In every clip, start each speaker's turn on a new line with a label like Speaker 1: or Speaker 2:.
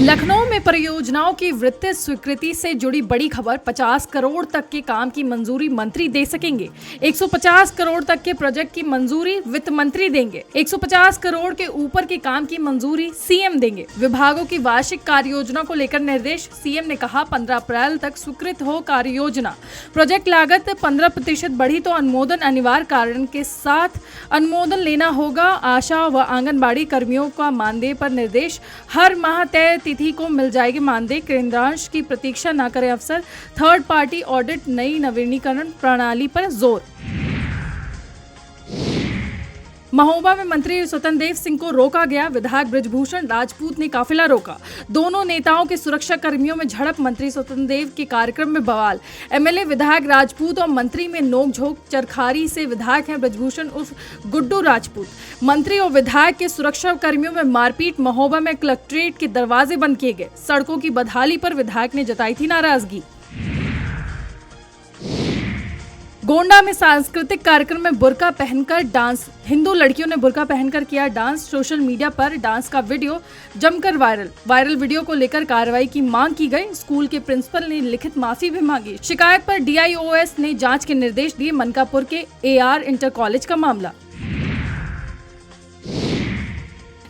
Speaker 1: लखनऊ में परियोजनाओं की वित्तीय स्वीकृति से जुड़ी बड़ी खबर। 50 करोड़ तक के काम की मंजूरी मंत्री दे सकेंगे। 150 करोड़ तक के प्रोजेक्ट की मंजूरी वित्त मंत्री देंगे। 150 करोड़ के ऊपर के काम की मंजूरी सीएम देंगे। विभागों की वार्षिक कार्य योजना को लेकर निर्देश। सीएम ने कहा 15 अप्रैल तक स्वीकृत हो कार्य योजना। प्रोजेक्ट लागत 15% बढ़ी तो अनुमोदन अनिवार्य कारण के साथ अनुमोदन लेना होगा। आशा व आंगनबाड़ी कर्मियों का मानदेय पर निर्देश। हर माह तय तिथि को मिल जाएगी मानदेय। केंद्रांश की प्रतीक्षा न करें अफसर। थर्ड पार्टी ऑडिट नई नवीनीकरण प्रणाली पर जोर। महोबा में मंत्री स्वतंत्र देव सिंह को रोका गया। विधायक बृजभूषण राजपूत ने काफिला रोका। दोनों नेताओं के सुरक्षा कर्मियों में झड़प। मंत्री स्वतंत्र देव के कार्यक्रम में बवाल। एमएलए विधायक राजपूत और मंत्री में नोकझोंक। चरखारी से विधायक हैं बृजभूषण उर्फ गुड्डू राजपूत। मंत्री और विधायक के सुरक्षा कर्मियों में मारपीट। महोबा में कलेक्ट्रेट के दरवाजे बंद किए गए। सड़कों की बदहाली पर विधायक ने जताई थी नाराजगी। गोंडा में सांस्कृतिक कार्यक्रम में बुर्का पहनकर डांस। हिंदू लड़कियों ने बुर्का पहनकर किया डांस। सोशल मीडिया पर डांस का वीडियो जमकर वायरल वीडियो को लेकर कार्रवाई की मांग की गई। स्कूल के प्रिंसिपल ने लिखित माफी भी मांगी। शिकायत पर डीआईओएस ने जांच के निर्देश दिए। मनकापुर के एआर इंटर कॉलेज का मामला।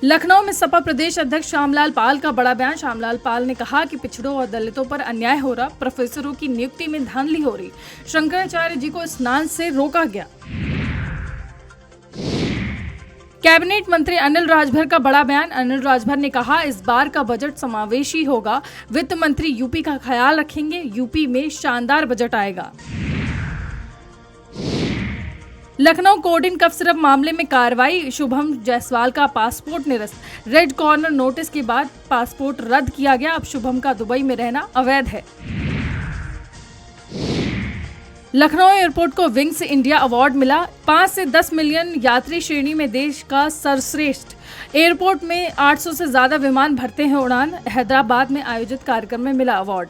Speaker 1: लखनऊ में सपा प्रदेश अध्यक्ष श्यामलाल पाल का बड़ा बयान। श्यामलाल पाल ने कहा कि पिछड़ों और दलितों पर अन्याय हो रहा। प्रोफेसरों की नियुक्ति में धांधली हो रही। शंकराचार्य जी को स्नान से रोका गया। कैबिनेट मंत्री अनिल राजभर का बड़ा बयान। अनिल राजभर ने कहा इस बार का बजट समावेशी होगा। वित्त मंत्री यूपी का ख्याल रखेंगे। यूपी में शानदार बजट आएगा। लखनऊ कोडिन कफ सिरप मामले में कार्रवाई। शुभम जायसवाल का पासपोर्ट निरस्त। रेड कॉर्नर नोटिस के बाद पासपोर्ट रद्द किया गया। अब शुभम का दुबई में रहना अवैध है। लखनऊ एयरपोर्ट को विंग्स इंडिया अवार्ड मिला। 5 से 10 मिलियन यात्री श्रेणी में देश का सर्वश्रेष्ठ। एयरपोर्ट में 800 से ज्यादा विमान भरते हैं उड़ान। हैदराबाद में आयोजित कार्यक्रम में मिला अवार्ड।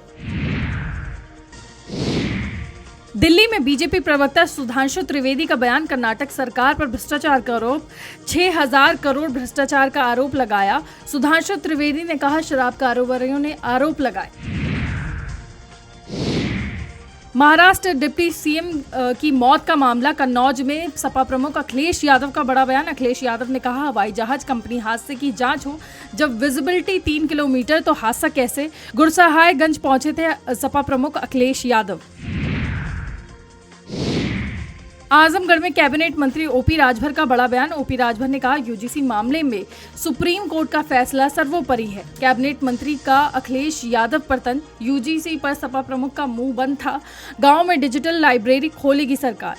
Speaker 1: दिल्ली में बीजेपी प्रवक्ता सुधांशु त्रिवेदी का बयान। कर्नाटक सरकार पर भ्रष्टाचार का आरोप। 6000 करोड़ भ्रष्टाचार का आरोप लगाया। सुधांशु त्रिवेदी ने कहा शराब कारोबारियों ने आरोप लगाए। महाराष्ट्र डिप्टी सीएम की मौत का मामला। कन्नौज में सपा प्रमुख अखिलेश यादव का बड़ा बयान। अखिलेश यादव ने कहा हवाई जहाज कंपनी हादसे की जांच हो। जब विजिबिलिटी 3 किलोमीटर तो हादसा कैसे। गुरसहायगंज पहुंचे थे सपा प्रमुख अखिलेश यादव। आजमगढ़ में कैबिनेट मंत्री ओपी राजभर का बड़ा बयान। ओपी राजभर ने कहा यूजीसी मामले में सुप्रीम कोर्ट का फैसला सर्वोपरि है। कैबिनेट मंत्री का अखिलेश यादव पर तंज। यूजीसी पर सपा प्रमुख का मुंह बंद था। गांव में डिजिटल लाइब्रेरी खोलेगी सरकार।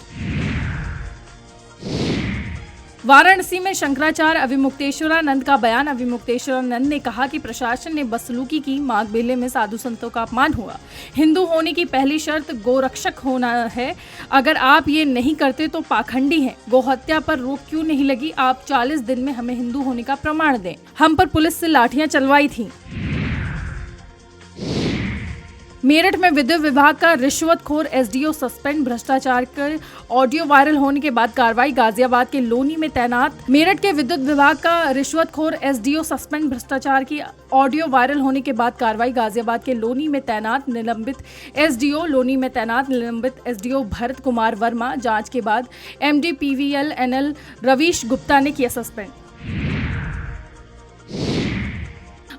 Speaker 1: वाराणसी में शंकराचार्य अविमुक्तेश्वरानंद का बयान। अविमुक्तेश्वरानंद ने कहा कि प्रशासन ने बदसलूकी की। माघ मेले में साधु संतों का अपमान हुआ। हिंदू होने की पहली शर्त गोरक्षक होना है। अगर आप ये नहीं करते तो पाखंडी हैं। गोहत्या पर रोक क्यों नहीं लगी। आप 40 दिन में हमें हिंदू होने का प्रमाण दें। हम पर पुलिस से लाठियां चलवाई थी। मेरठ में विद्युत विभाग का रिश्वतखोर एसडीओ सस्पेंड। भ्रष्टाचार कर ऑडियो वायरल होने के बाद कार्रवाई। गाजियाबाद के लोनी में तैनात। मेरठ के विद्युत विभाग का रिश्वतखोर एसडीओ सस्पेंड। भ्रष्टाचार की ऑडियो वायरल होने के बाद कार्रवाई। गाजियाबाद के लोनी में तैनात निलंबित एसडीओ। लोनी में तैनात निलंबित एसडीओ भरत कुमार वर्मा जांच के बाद MD PVL NL Ravish Gupta ने किया सस्पेंड।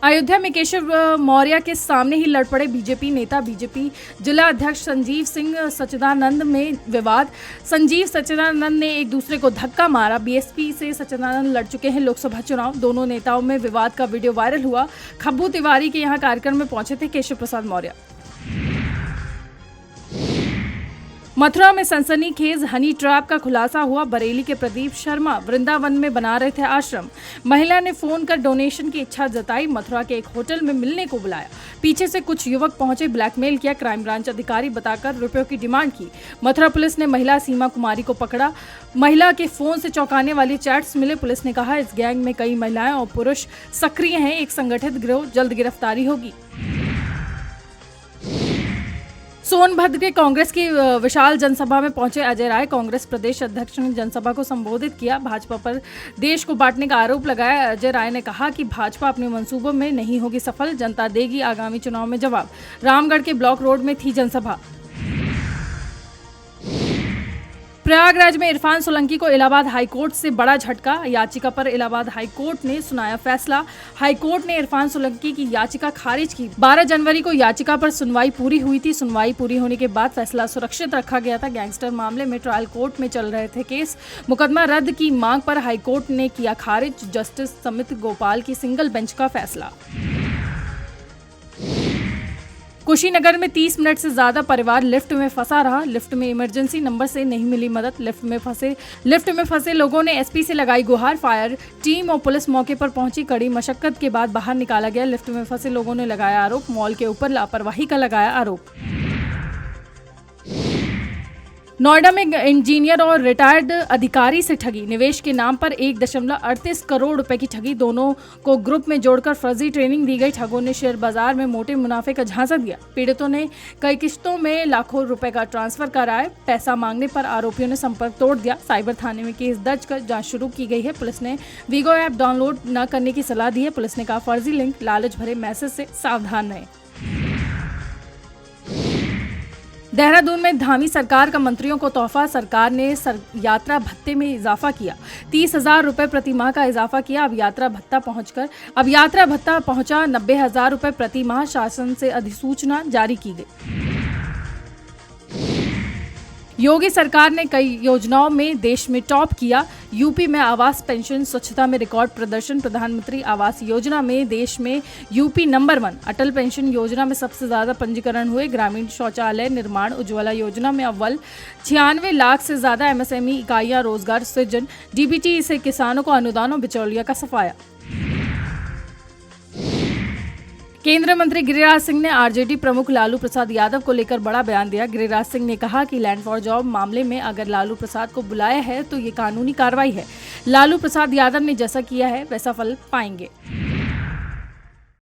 Speaker 1: अयोध्या में केशव मौर्य के सामने ही लड़ पड़े बीजेपी नेता। बीजेपी जिला अध्यक्ष संजीव सिंह सच्चिदानंद में विवाद। संजीव सच्चिदानंद ने एक दूसरे को धक्का मारा। बीएसपी से सच्चिदानंद लड़ चुके हैं लोकसभा चुनाव। दोनों नेताओं में विवाद का वीडियो वायरल हुआ। खब्बू तिवारी के यहाँ कार्यक्रम में पहुंचे थे केशव प्रसाद मौर्य। मथुरा में सनसनीखेज हनी ट्रैप का खुलासा हुआ। बरेली के प्रदीप शर्मा वृंदावन में बना रहे थे आश्रम। महिला ने फोन कर डोनेशन की इच्छा जताई। मथुरा के एक होटल में मिलने को बुलाया। पीछे से कुछ युवक पहुंचे। ब्लैकमेल किया। क्राइम ब्रांच अधिकारी बताकर रुपयों की डिमांड की। मथुरा पुलिस ने महिला सीमा कुमारी को पकड़ा। महिला के फोन से चौंकाने वाली चैट्स मिले। पुलिस ने कहा इस गैंग में कई महिलाएं और पुरुष सक्रिय हैं। एक संगठित गिरोह, जल्द गिरफ्तारी होगी। सोनभद्र के कांग्रेस की विशाल जनसभा में पहुंचे अजय राय। कांग्रेस प्रदेश अध्यक्ष ने जनसभा को संबोधित किया। भाजपा पर देश को बांटने का आरोप लगाया। अजय राय ने कहा कि भाजपा अपने मंसूबों में नहीं होगी सफल, जनता देगी आगामी चुनाव में जवाब। रामगढ़ के ब्लॉक रोड में थी जनसभा। प्रयागराज में इरफान सोलंकी को इलाहाबाद हाईकोर्ट से बड़ा झटका। याचिका पर इलाहाबाद हाईकोर्ट ने सुनाया फैसला। हाईकोर्ट ने इरफान सोलंकी की याचिका खारिज की। 12 जनवरी को याचिका पर सुनवाई पूरी हुई थी। सुनवाई पूरी होने के बाद फैसला सुरक्षित रखा गया था। गैंगस्टर मामले में ट्रायल कोर्ट में चल रहे थे केस। मुकदमा रद्द की मांग पर हाईकोर्ट ने किया खारिज। जस्टिस समित गोपाल की सिंगल बेंच का फैसला। कुशीनगर में 30 मिनट से ज्यादा परिवार लिफ्ट में फंसा रहा। लिफ्ट में इमरजेंसी नंबर से नहीं मिली मदद। लिफ्ट में फंसे लोगों ने एसपी से लगाई गुहार। फायर टीम और पुलिस मौके पर पहुंची। कड़ी मशक्कत के बाद बाहर निकाला गया। लिफ्ट में फंसे लोगों ने लगाया आरोप। मॉल के ऊपर लापरवाही का लगाया आरोप। नोएडा में इंजीनियर और रिटायर्ड अधिकारी से ठगी। निवेश के नाम पर 1.38 करोड़ रुपए की ठगी। दोनों को ग्रुप में जोड़कर फर्जी ट्रेनिंग दी गई। ठगों ने शेयर बाजार में मोटे मुनाफे का झांसा दिया। पीड़ितों ने कई किस्तों में लाखों रुपए का ट्रांसफर कराया। पैसा मांगने पर आरोपियों ने संपर्क तोड़ दिया। साइबर थाने में केस दर्ज कर जांच शुरू की गई है। पुलिस ने वीगो ऐप डाउनलोड न करने की सलाह दी है। पुलिस ने कहा फर्जी लिंक, लालच भरे मैसेज से सावधान रहें। देहरादून में धामी सरकार का मंत्रियों को तोहफा। सरकार ने यात्रा भत्ते में इजाफा किया। 30,000 रुपए प्रति माह का इजाफा किया। अब यात्रा भत्ता पहुंचा 90,000 रुपए प्रति माह। शासन से अधिसूचना जारी की गई। योगी सरकार ने कई योजनाओं में देश में टॉप किया। यूपी में आवास, पेंशन, स्वच्छता में रिकॉर्ड प्रदर्शन। प्रधानमंत्री आवास योजना में देश में यूपी नंबर 1। अटल पेंशन योजना में सबसे ज्यादा पंजीकरण हुए। ग्रामीण शौचालय निर्माण उज्ज्वला योजना में अव्वल। 96 लाख से ज्यादा एमएसएमई इकाइयां रोजगार सृजन। डीबीटी से किसानों को अनुदान और बिचौलिया का सफाया। केंद्रीय मंत्री गिरिराज सिंह ने आरजेडी प्रमुख लालू प्रसाद यादव को लेकर बड़ा बयान दिया। गिरिराज सिंह ने कहा कि लैंड फॉर जॉब मामले में अगर लालू प्रसाद को बुलाया है तो ये कानूनी कार्रवाई है। लालू प्रसाद यादव ने जैसा किया है वैसा फल पाएंगे।